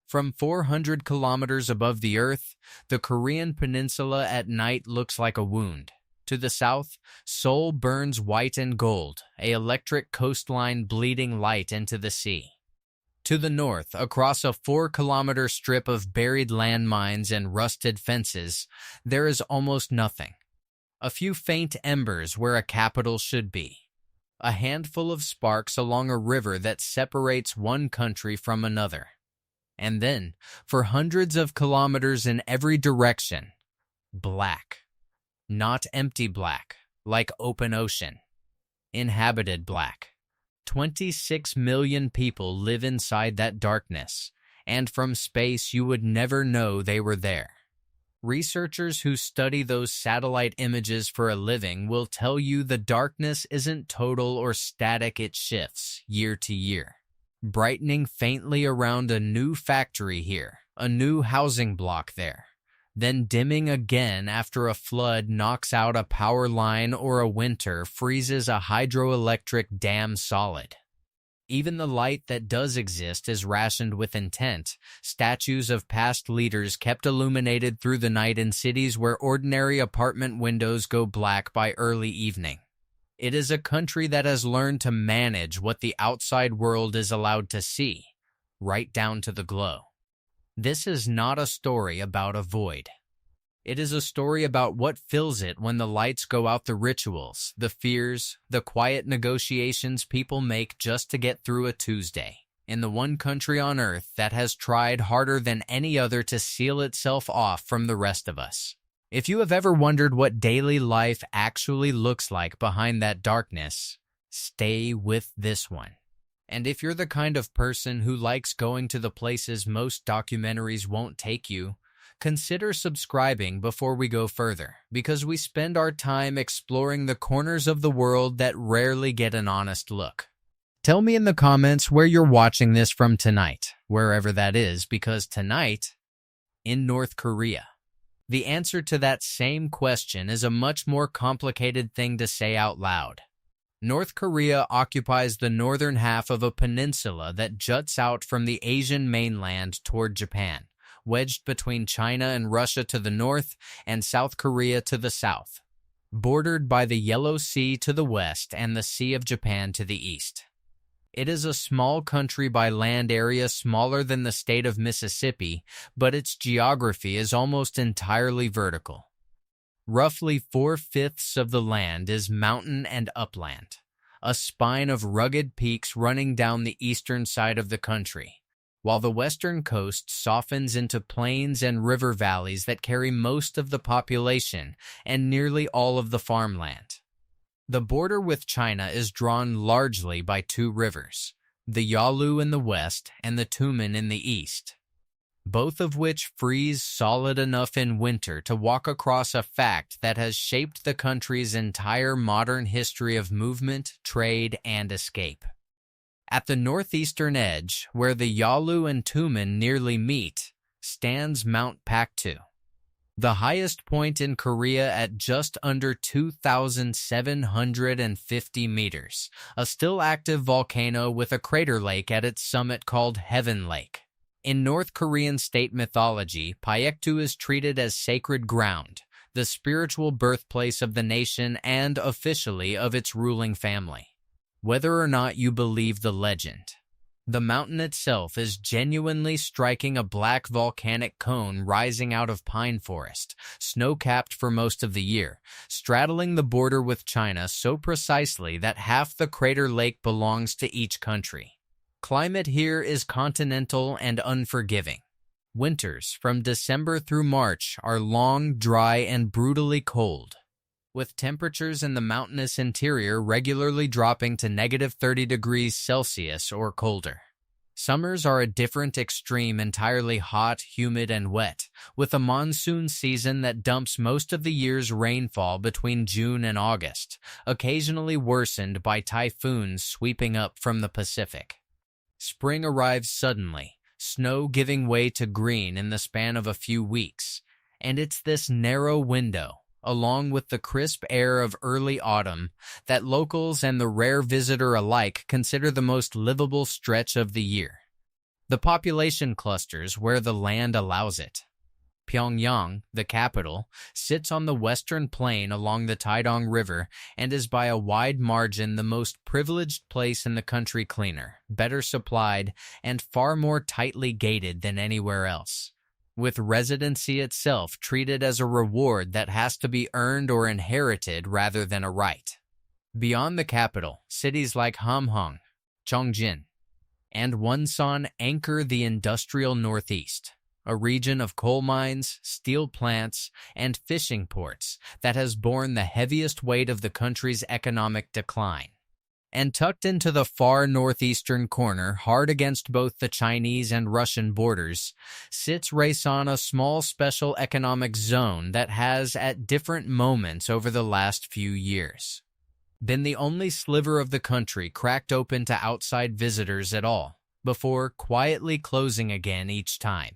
From 400 kilometers above the Earth, the Korean peninsula at night looks like a wound. To the south, Seoul burns white and gold, an electric coastline bleeding light into the sea. To the north, across a 4-kilometer strip of buried landmines and rusted fences, there is almost nothing. A few faint embers where a capital should be. A handful of sparks along a river that separates one country from another. And then, for hundreds of kilometers in every direction, black. Not empty black, like open ocean. Inhabited black. 26 million people live inside that darkness, and from space you would never know they were there. Researchers who study those satellite images for a living will tell you the darkness isn't total or static, it shifts year to year. Brightening faintly around a new factory here, a new housing block there, then dimming again after a flood knocks out a power line or a winter freezes a hydroelectric dam solid. Even the light that does exist is rationed with intent, statues of past leaders kept illuminated through the night in cities where ordinary apartment windows go black by early evening. It is a country that has learned to manage what the outside world is allowed to see, right down to the glow. This is not a story about a void. It is a story about what fills it when the lights go out, the rituals, the fears, the quiet negotiations people make just to get through a Tuesday, in the one country on Earth that has tried harder than any other to seal itself off from the rest of us. If you have ever wondered what daily life actually looks like behind that darkness, stay with this one. And if you're the kind of person who likes going to the places most documentaries won't take you, consider subscribing before we go further, because we spend our time exploring the corners of the world that rarely get an honest look. Tell me in the comments where you're watching this from tonight, wherever that is, because tonight, in North Korea. The answer to that same question is a much more complicated thing to say out loud. North Korea occupies the northern half of a peninsula that juts out from the Asian mainland toward Japan, wedged between China and Russia to the north and South Korea to the south, bordered by the Yellow Sea to the west and the Sea of Japan to the east. It is a small country by land area, smaller than the state of Mississippi, but its geography is almost entirely vertical. Roughly 4/5 of the land is mountain and upland, a spine of rugged peaks running down the eastern side of the country, while the western coast softens into plains and river valleys that carry most of the population and nearly all of the farmland. The border with China is drawn largely by two rivers, the Yalu in the west and the Tumen in the east, both of which freeze solid enough in winter to walk across, a fact that has shaped the country's entire modern history of movement, trade, and escape. At the northeastern edge, where the Yalu and Tumen nearly meet, stands Mount Paktu, the highest point in Korea at just under 2,750 meters, a still active volcano with a crater lake at its summit called Heaven Lake. In North Korean state mythology, Paektu is treated as sacred ground, the spiritual birthplace of the nation and, officially, of its ruling family. Whether or not you believe the legend, the mountain itself is genuinely striking, a black volcanic cone rising out of pine forest, snow-capped for most of the year, straddling the border with China so precisely that half the crater lake belongs to each country. Climate here is continental and unforgiving. Winters, from December through March, are long, dry, and brutally cold, with temperatures in the mountainous interior regularly dropping to -30 degrees Celsius or colder. Summers are a different extreme, entirely hot, humid, and wet, with a monsoon season that dumps most of the year's rainfall between June and August, occasionally worsened by typhoons sweeping up from the Pacific. Spring arrives suddenly, snow giving way to green in the span of a few weeks, and it's this narrow window, along with the crisp air of early autumn, that locals and the rare visitor alike consider the most livable stretch of the year. The population clusters where the land allows it. Pyongyang, the capital, sits on the western plain along the Taedong River and is by a wide margin the most privileged place in the country, cleaner, better supplied, and far more tightly gated than anywhere else, with residency itself treated as a reward that has to be earned or inherited rather than a right. Beyond the capital, cities like Hamhung, Chongjin, and Wonsan anchor the industrial northeast, a region of coal mines, steel plants, and fishing ports that has borne the heaviest weight of the country's economic decline. And tucked into the far northeastern corner, hard against both the Chinese and Russian borders, sits Raysan, a small special economic zone that has, at different moments over the last few years, been the only sliver of the country cracked open to outside visitors at all, before quietly closing again each time.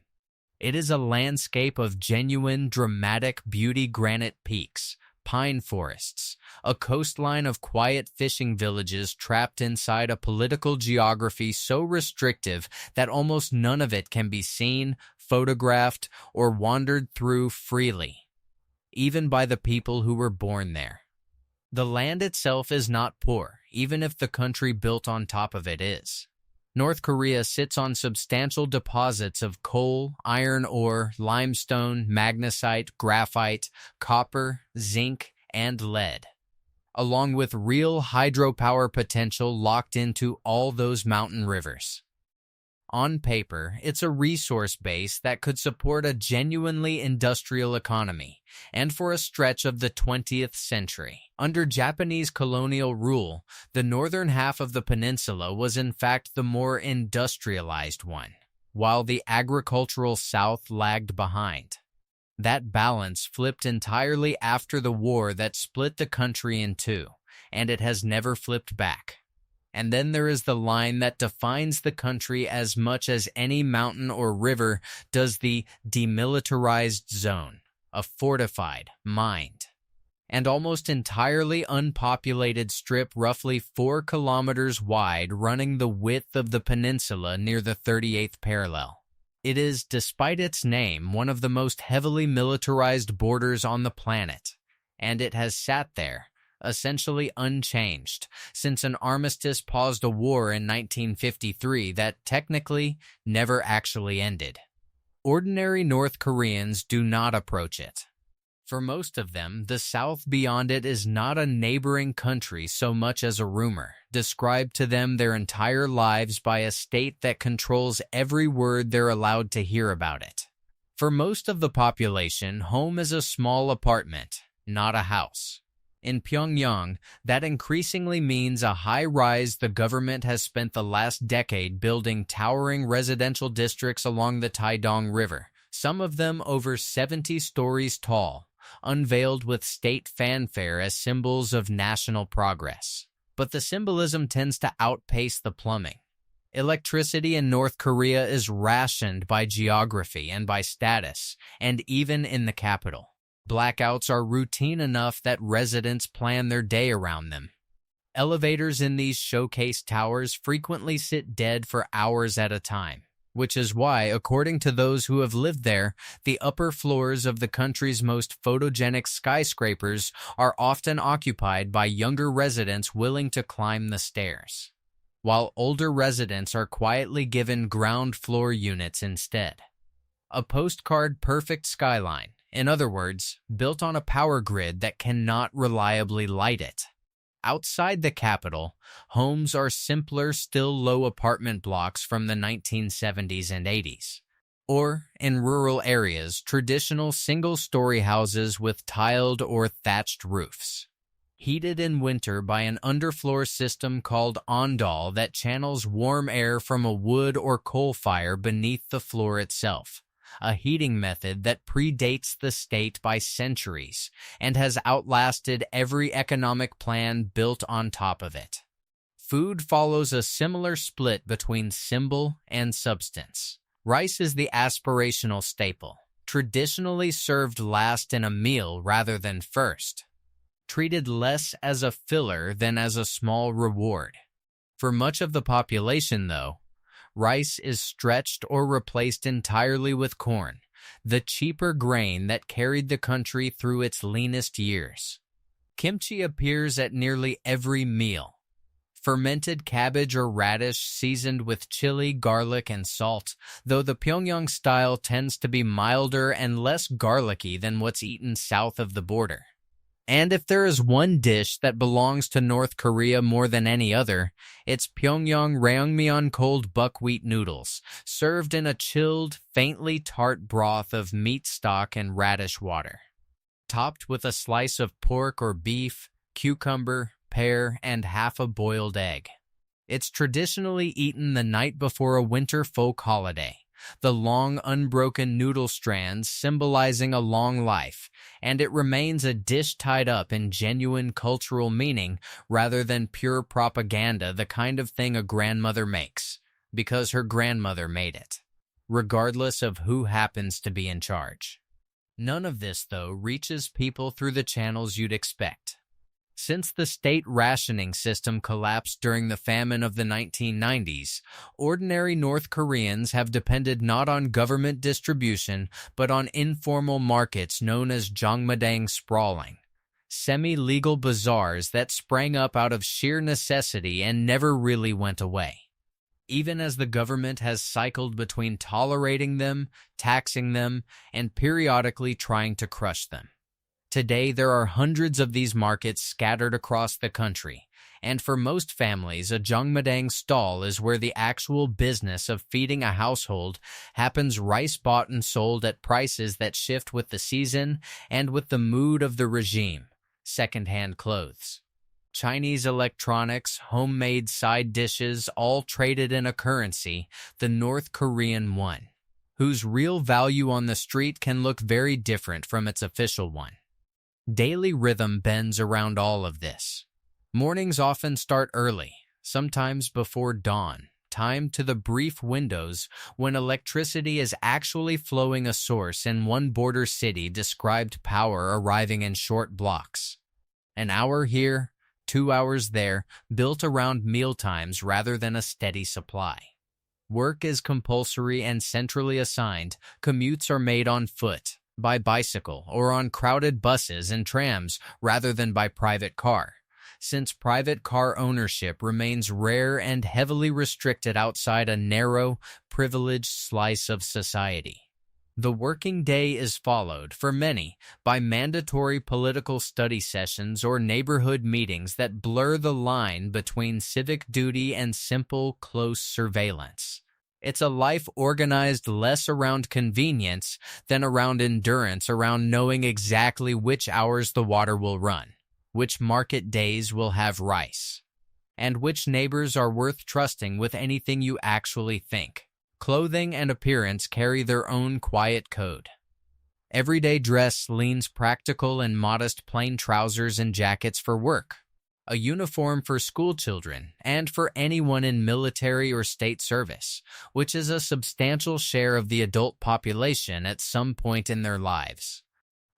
It is a landscape of genuine, dramatic beauty: granite peaks, pine forests, a coastline of quiet fishing villages trapped inside a political geography so restrictive that almost none of it can be seen, photographed, or wandered through freely, even by the people who were born there. The land itself is not poor, even if the country built on top of it is. North Korea sits on substantial deposits of coal, iron ore, limestone, magnesite, graphite, copper, zinc, and lead, along with real hydropower potential locked into all those mountain rivers. On paper, it's a resource base that could support a genuinely industrial economy, and for a stretch of the 20th century. Under Japanese colonial rule, the northern half of the peninsula was in fact the more industrialized one, while the agricultural south lagged behind. That balance flipped entirely after the war that split the country in two, and it has never flipped back. And then there is the line that defines the country as much as any mountain or river does the demilitarized zone, a fortified, mined, and almost entirely unpopulated strip roughly 4 kilometers wide running the width of the peninsula near the 38th parallel. It is, despite its name, one of the most heavily militarized borders on the planet, and it has sat there, essentially unchanged, since an armistice paused a war in 1953 that technically never actually ended. Ordinary North Koreans do not approach it. For most of them, the South beyond it is not a neighboring country so much as a rumor, described to them their entire lives by a state that controls every word they're allowed to hear about it. For most of the population, home is a small apartment, not a house. In Pyongyang, that increasingly means a high-rise the government has spent the last decade building towering residential districts along the Taedong River, some of them over 70 stories tall, unveiled with state fanfare as symbols of national progress. But the symbolism tends to outpace the plumbing. Electricity in North Korea is rationed by geography and by status, and even in the capital. Blackouts are routine enough that residents plan their day around them. Elevators in these showcase towers frequently sit dead for hours at a time, which is why, according to those who have lived there, the upper floors of the country's most photogenic skyscrapers are often occupied by younger residents willing to climb the stairs, while older residents are quietly given ground floor units instead. A postcard-perfect skyline, in other words, built on a power grid that cannot reliably light it. Outside the capital, homes are simpler, still low apartment blocks from the 1970s and 80s. Or, in rural areas, traditional single-story houses with tiled or thatched roofs, heated in winter by an underfloor system called ondol that channels warm air from a wood or coal fire beneath the floor itself. A heating method that predates the state by centuries and has outlasted every economic plan built on top of it. Food follows a similar split between symbol and substance. Rice is the aspirational staple, traditionally served last in a meal rather than first, treated less as a filler than as a small reward. For much of the population, though, rice is stretched or replaced entirely with corn, the cheaper grain that carried the country through its leanest years. Kimchi appears at nearly every meal. Fermented cabbage or radish seasoned with chili, garlic, and salt, though the Pyongyang style tends to be milder and less garlicky than what's eaten south of the border. And if there is one dish that belongs to North Korea more than any other, it's Pyongyang Raeongmyeon cold buckwheat noodles, served in a chilled, faintly tart broth of meat stock and radish water, topped with a slice of pork or beef, cucumber, pear, and half a boiled egg. It's traditionally eaten the night before a winter folk holiday, the long unbroken noodle strands symbolizing a long life, and it remains a dish tied up in genuine cultural meaning rather than pure propaganda, the kind of thing a grandmother makes, because her grandmother made it, regardless of who happens to be in charge. None of this, though, reaches people through the channels you'd expect. Since the state rationing system collapsed during the famine of the 1990s, ordinary North Koreans have depended not on government distribution, but on informal markets known as jangmadang sprawling, semi-legal bazaars that sprang up out of sheer necessity and never really went away. Even as the government has cycled between tolerating them, taxing them, and periodically trying to crush them. Today, there are hundreds of these markets scattered across the country, and for most families, a jangmadang stall is where the actual business of feeding a household happens, rice bought and sold at prices that shift with the season and with the mood of the regime, second-hand clothes, Chinese electronics, homemade side dishes, all traded in a currency, the North Korean won, whose real value on the street can look very different from its official one. Daily rhythm bends around all of this. Mornings often start early, sometimes before dawn, timed to the brief windows when electricity is actually flowing, a source in one border city described power arriving in short blocks. An hour here, 2 hours there, built around mealtimes rather than a steady supply. Work is compulsory and centrally assigned. Commutes are made on foot, by bicycle, or on crowded buses and trams rather than by private car, since private car ownership remains rare and heavily restricted outside a narrow, privileged slice of society. The working day is followed, for many, by mandatory political study sessions or neighborhood meetings that blur the line between civic duty and simple, close surveillance. It's a life organized less around convenience than around endurance, around knowing exactly which hours the water will run, which market days will have rice, and which neighbors are worth trusting with anything you actually think. Clothing and appearance carry their own quiet code. Everyday dress leans practical and modest, plain trousers and jackets for work, a uniform for school children, and for anyone in military or state service, which is a substantial share of the adult population at some point in their lives.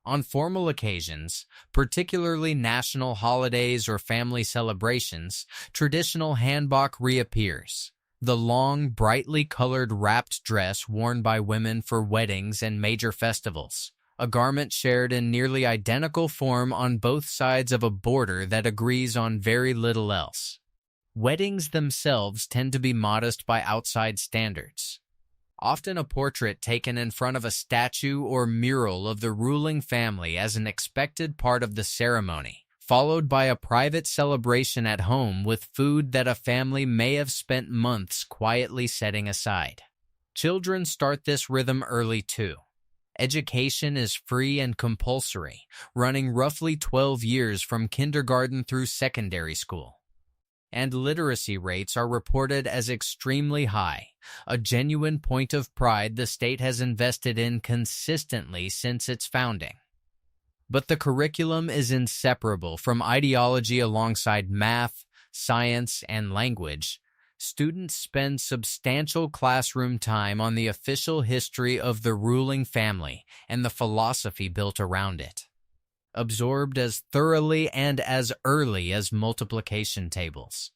On formal occasions, particularly national holidays or family celebrations, traditional hanbok reappears. The long, brightly colored wrapped dress worn by women for weddings and major festivals, a garment shared in nearly identical form on both sides of a border that agrees on very little else. Weddings themselves tend to be modest by outside standards. Often a portrait taken in front of a statue or mural of the ruling family as an expected part of the ceremony, followed by a private celebration at home with food that a family may have spent months quietly setting aside. Children start this rhythm early too. Education is free and compulsory, running roughly 12 years from kindergarten through secondary school. And literacy rates are reported as extremely high, a genuine point of pride the state has invested in consistently since its founding. But the curriculum is inseparable from ideology. Alongside math, science, and language, students spend substantial classroom time on the official history of the ruling family and the philosophy built around it, absorbed as thoroughly and as early as multiplication tables.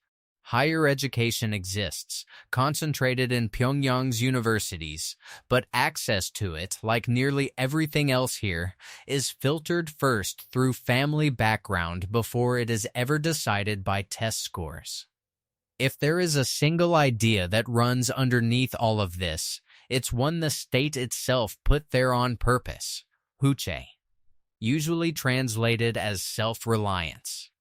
Higher education exists, concentrated in Pyongyang's universities, but access to it, like nearly everything else here, is filtered first through family background before it is ever decided by test scores. If there is a single idea that runs underneath all of this, it's one the state itself put there on purpose: huche, usually translated as self-reliance.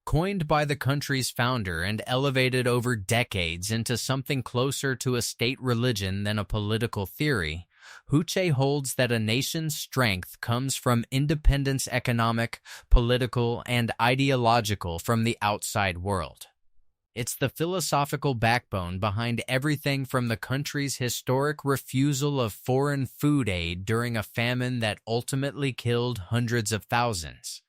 Coined by the country's founder and elevated over decades into something closer to a state religion than a political theory, huche holds that a nation's strength comes from independence, economic, political, and ideological, from the outside world. It's the philosophical backbone behind everything from the country's historic refusal of foreign food aid during a famine that ultimately killed hundreds of thousands,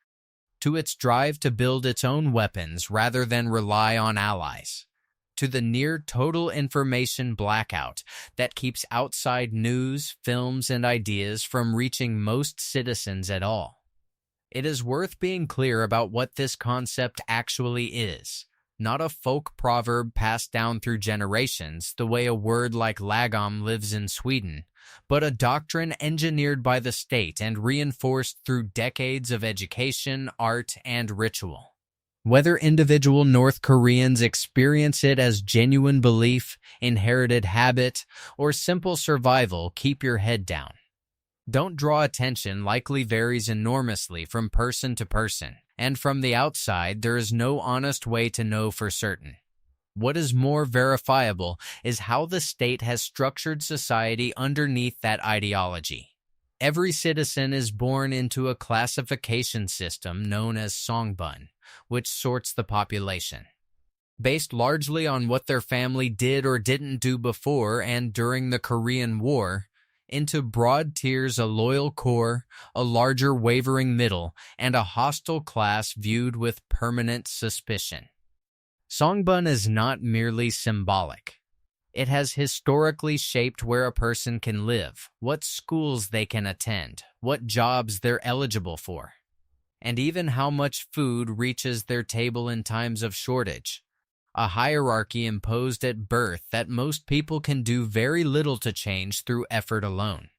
to its drive to build its own weapons rather than rely on allies, to the near-total information blackout that keeps outside news, films, and ideas from reaching most citizens at all. It is worth being clear about what this concept actually is. Not a folk proverb passed down through generations the way a word like lagom lives in Sweden, but a doctrine engineered by the state and reinforced through decades of education, art, and ritual. Whether individual North Koreans experience it as genuine belief, inherited habit, or simple survival, keep your head down. Don't draw attention likely varies enormously from person to person, and from the outside there is no honest way to know for certain. What is more verifiable is how the state has structured society underneath that ideology. Every citizen is born into a classification system known as songbun, which sorts the population, based largely on what their family did or didn't do before and during the Korean War, into broad tiers: a loyal core, a larger wavering middle, and a hostile class viewed with permanent suspicion. Songbun is not merely symbolic. It has historically shaped where a person can live, what schools they can attend, what jobs they're eligible for, and even how much food reaches their table in times of shortage. A hierarchy imposed at birth that most people can do very little to change through effort alone.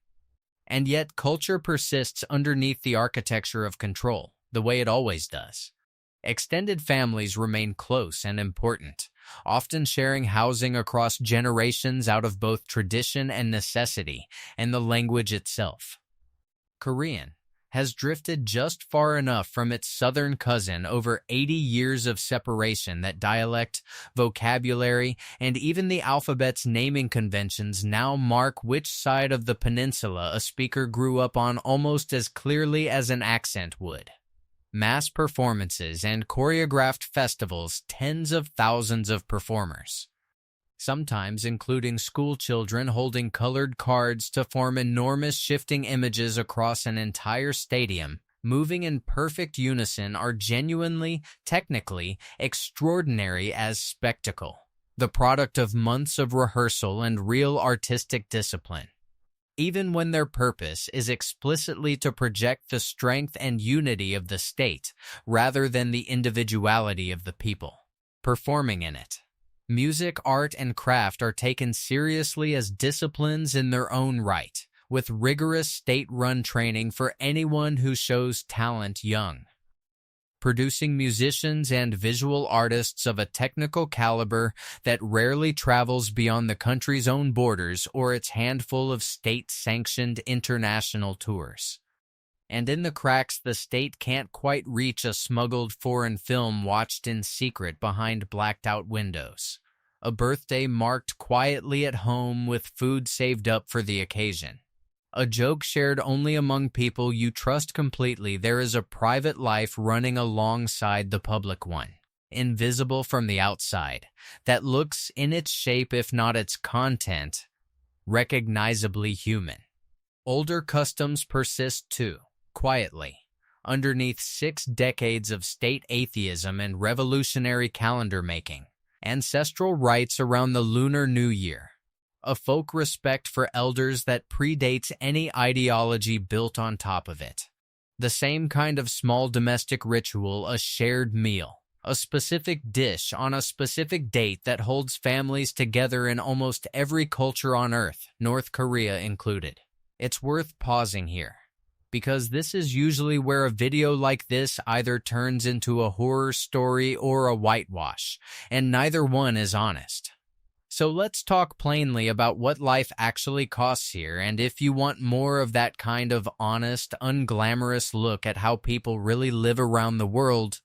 And yet culture persists underneath the architecture of control, the way it always does. Extended families remain close and important, often sharing housing across generations out of both tradition and necessity, and the language itself. Korean has drifted just far enough from its southern cousin over 80 years of separation that dialect, vocabulary, and even the alphabet's naming conventions now mark which side of the peninsula a speaker grew up on almost as clearly as an accent would. Mass performances and choreographed festivals, tens of thousands of performers, sometimes including school children holding colored cards to form enormous shifting images across an entire stadium, moving in perfect unison, are genuinely, technically, extraordinary as spectacle, the product of months of rehearsal and real artistic discipline. Even when their purpose is explicitly to project the strength and unity of the state rather than the individuality of the people performing in it. Music, art, and craft are taken seriously as disciplines in their own right, with rigorous state-run training for anyone who shows talent young, producing musicians and visual artists of a technical caliber that rarely travels beyond the country's own borders or its handful of state-sanctioned international tours. And in the cracks the state can't quite reach, a smuggled foreign film watched in secret behind blacked-out windows, a birthday marked quietly at home with food saved up for the occasion, a joke shared only among people you trust completely. There is a private life running alongside the public one, invisible from the outside, that looks, in its shape if not its content, recognizably human. Older customs persist too, quietly, underneath 6 decades of state atheism and revolutionary calendar making. Ancestral rites around the Lunar New Year, a folk respect for elders that predates any ideology built on top of it. The same kind of small domestic ritual, a shared meal, a specific dish on a specific date that holds families together in almost every culture on Earth, North Korea included. It's worth pausing here, because this is usually where a video like this either turns into a horror story or a whitewash, and neither one is honest. So let's talk plainly about what life actually costs here, and if you want more of that kind of honest, unglamorous look at how people really live around the world,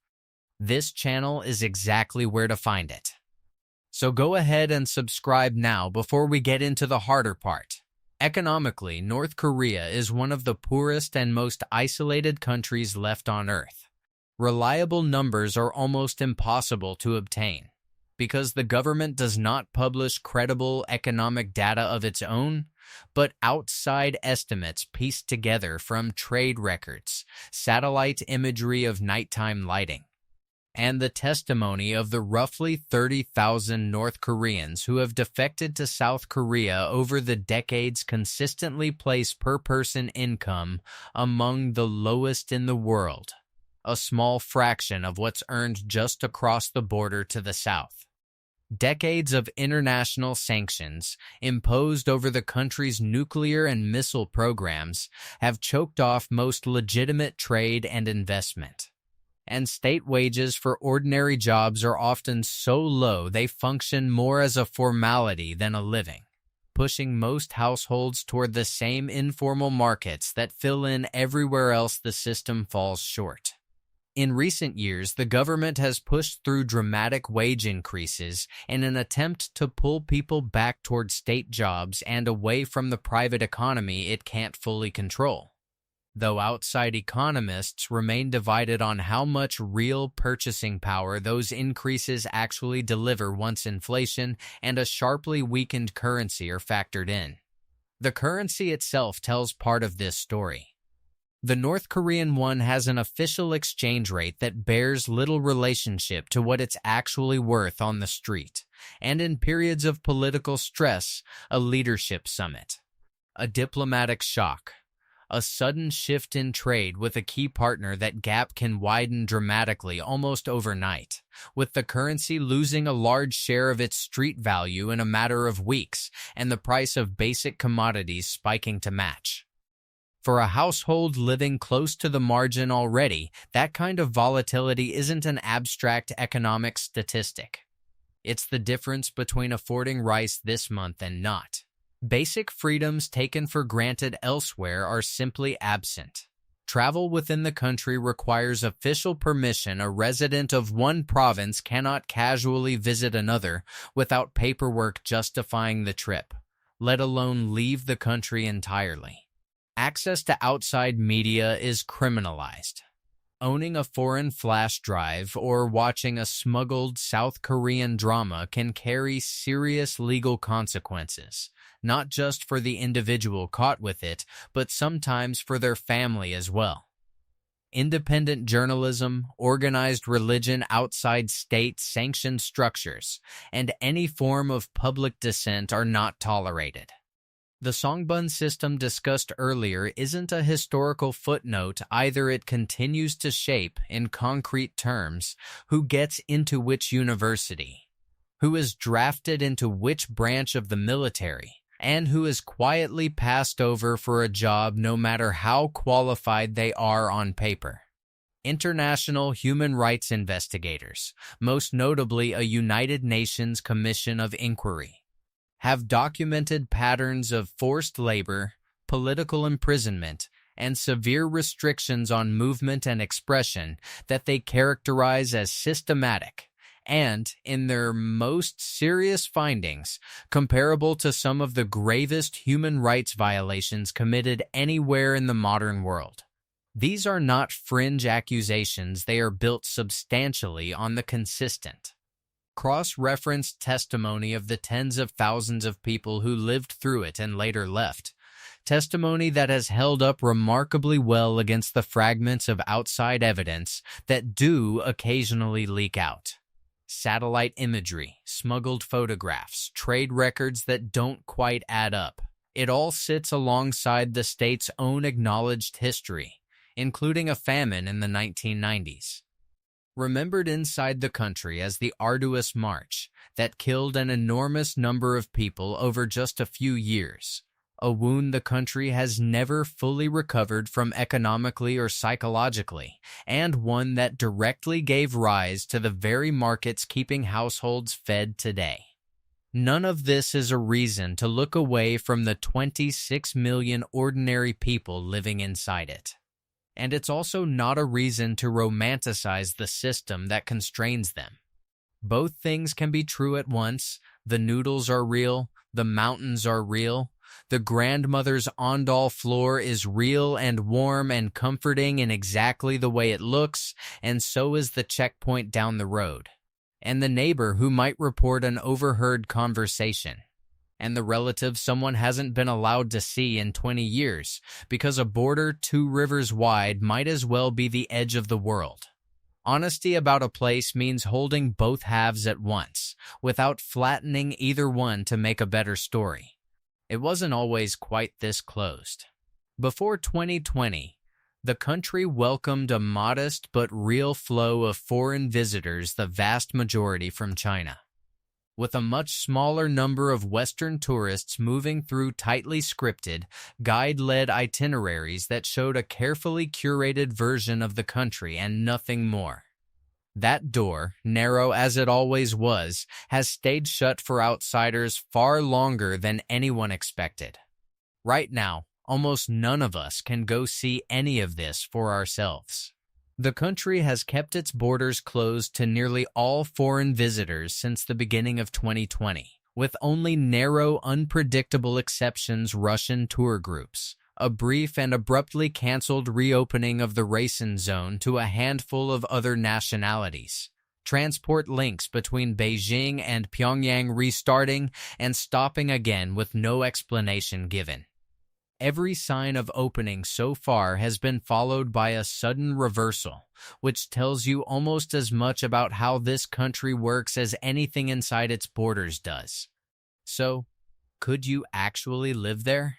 this channel is exactly where to find it. So go ahead and subscribe now before we get into the harder part. Economically, North Korea is one of the poorest and most isolated countries left on Earth. Reliable numbers are almost impossible to obtain, because the government does not publish credible economic data of its own, but outside estimates pieced together from trade records, satellite imagery of nighttime lighting, and the testimony of the roughly 30,000 North Koreans who have defected to South Korea over the decades consistently place per-person income among the lowest in the world, a small fraction of what's earned just across the border to the south. Decades of international sanctions imposed over the country's nuclear and missile programs have choked off most legitimate trade and investment. And state wages for ordinary jobs are often so low they function more as a formality than a living, pushing most households toward the same informal markets that fill in everywhere else the system falls short. In recent years, the government has pushed through dramatic wage increases in an attempt to pull people back toward state jobs and away from the private economy it can't fully control. Though outside economists remain divided on how much real purchasing power those increases actually deliver once inflation and a sharply weakened currency are factored in. The currency itself tells part of this story. The North Korean won has an official exchange rate that bears little relationship to what it's actually worth on the street, and in periods of political stress, a leadership summit, a diplomatic shock, a sudden shift in trade with a key partner, that gap can widen dramatically almost overnight, with the currency losing a large share of its street value in a matter of weeks and the price of basic commodities spiking to match. For a household living close to the margin already, that kind of volatility isn't an abstract economic statistic. It's the difference between affording rice this month and not. Basic freedoms taken for granted elsewhere are simply absent. Travel within the country requires official permission. A resident of one province cannot casually visit another without paperwork justifying the trip, let alone leave the country entirely. Access to outside media is criminalized. Owning a foreign flash drive or watching a smuggled South Korean drama can carry serious legal consequences, not just for the individual caught with it, but sometimes for their family as well. Independent journalism, organized religion outside state-sanctioned structures, and any form of public dissent are not tolerated. The Songbun system discussed earlier isn't a historical footnote either. It continues to shape, in concrete terms, who gets into which university, who is drafted into which branch of the military, and who is quietly passed over for a job no matter how qualified they are on paper. International human rights investigators, most notably a United Nations Commission of Inquiry, have documented patterns of forced labor, political imprisonment, and severe restrictions on movement and expression that they characterize as systematic and, in their most serious findings, comparable to some of the gravest human rights violations committed anywhere in the modern world. These are not fringe accusations. They are built substantially on the consistent, cross-referenced testimony of the tens of thousands of people who lived through it and later left, testimony that has held up remarkably well against the fragments of outside evidence that do occasionally leak out. Satellite imagery, smuggled photographs, trade records that don't quite add up. It all sits alongside the state's own acknowledged history, including a famine in the 1990s. remembered inside the country as the arduous march that killed an enormous number of people over just a few years, a wound the country has never fully recovered from economically or psychologically, and one that directly gave rise to the very markets keeping households fed today. None of this is a reason to look away from the 26 million ordinary people living inside it. And it's also not a reason to romanticize the system that constrains them. Both things can be true at once. The noodles are real, the mountains are real, the grandmother's ondol floor is real and warm and comforting in exactly the way it looks, and so is the checkpoint down the road, and the neighbor who might report an overheard conversation, and the relative someone hasn't been allowed to see in 20 years, because a border 2 rivers wide might as well be the edge of the world. Honesty about a place means holding both halves at once, without flattening either one to make a better story. It wasn't always quite this closed. Before 2020, the country welcomed a modest but real flow of foreign visitors, the vast majority from China, with a much smaller number of Western tourists moving through tightly scripted, guide-led itineraries that showed a carefully curated version of the country and nothing more. That door, narrow as it always was, has stayed shut for outsiders far longer than anyone expected. Right now, almost none of us can go see any of this for ourselves. The country has kept its borders closed to nearly all foreign visitors since the beginning of 2020, with only narrow, unpredictable exceptions: Russian tour groups, a brief and abruptly canceled reopening of the Racine zone to a handful of other nationalities, transport links between Beijing and Pyongyang restarting and stopping again with no explanation given. Every sign of opening so far has been followed by a sudden reversal, which tells you almost as much about how this country works as anything inside its borders does. So, could you actually live there?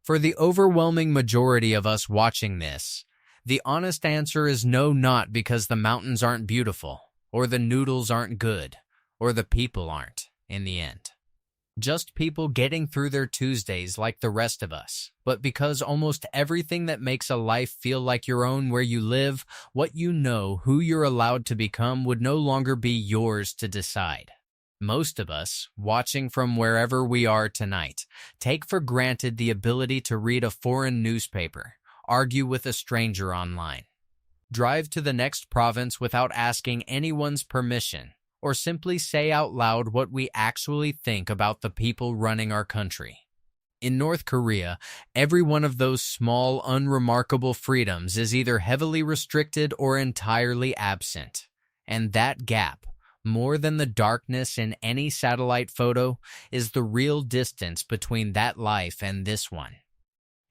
For the overwhelming majority of us watching this, the honest answer is no, not because the mountains aren't beautiful, or the noodles aren't good, or the people aren't, in the end. Just people getting through their Tuesdays like the rest of us, but because almost everything that makes a life feel like your own, where you live, what you know, who you're allowed to become, would no longer be yours to decide. Most of us, watching from wherever we are tonight, take for granted the ability to read a foreign newspaper, argue with a stranger online, drive to the next province without asking anyone's permission, or simply say out loud what we actually think about the people running our country. In North Korea, every one of those small, unremarkable freedoms is either heavily restricted or entirely absent. And that gap, more than the darkness in any satellite photo, is the real distance between that life and this one.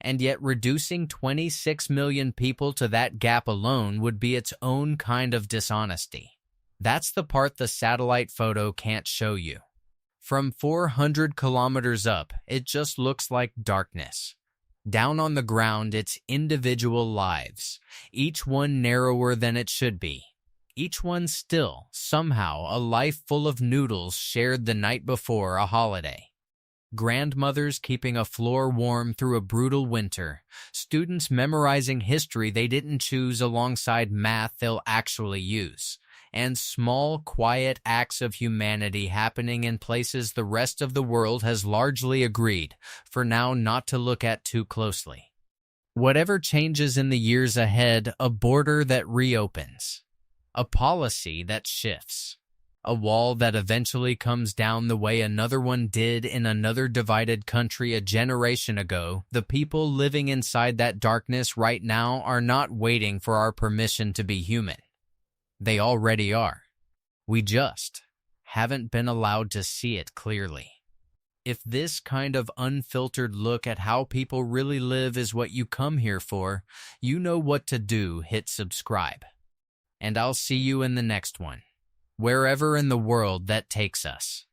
And yet reducing 26 million people to that gap alone would be its own kind of dishonesty. That's the part the satellite photo can't show you. From 400 kilometers up, it just looks like darkness. Down on the ground, it's individual lives, each one narrower than it should be. Each one still, somehow, a life full of noodles shared the night before a holiday. Grandmothers keeping a floor warm through a brutal winter, students memorizing history they didn't choose alongside math they'll actually use, and small, quiet acts of humanity happening in places the rest of the world has largely agreed, for now, not to look at too closely. Whatever changes in the years ahead, a border that reopens, a policy that shifts, a wall that eventually comes down the way another one did in another divided country a generation ago, the people living inside that darkness right now are not waiting for our permission to be human. They already are. We just haven't been allowed to see it clearly. If this kind of unfiltered look at how people really live is what you come here for, you know what to do. Hit subscribe. And I'll see you in the next one, wherever in the world that takes us.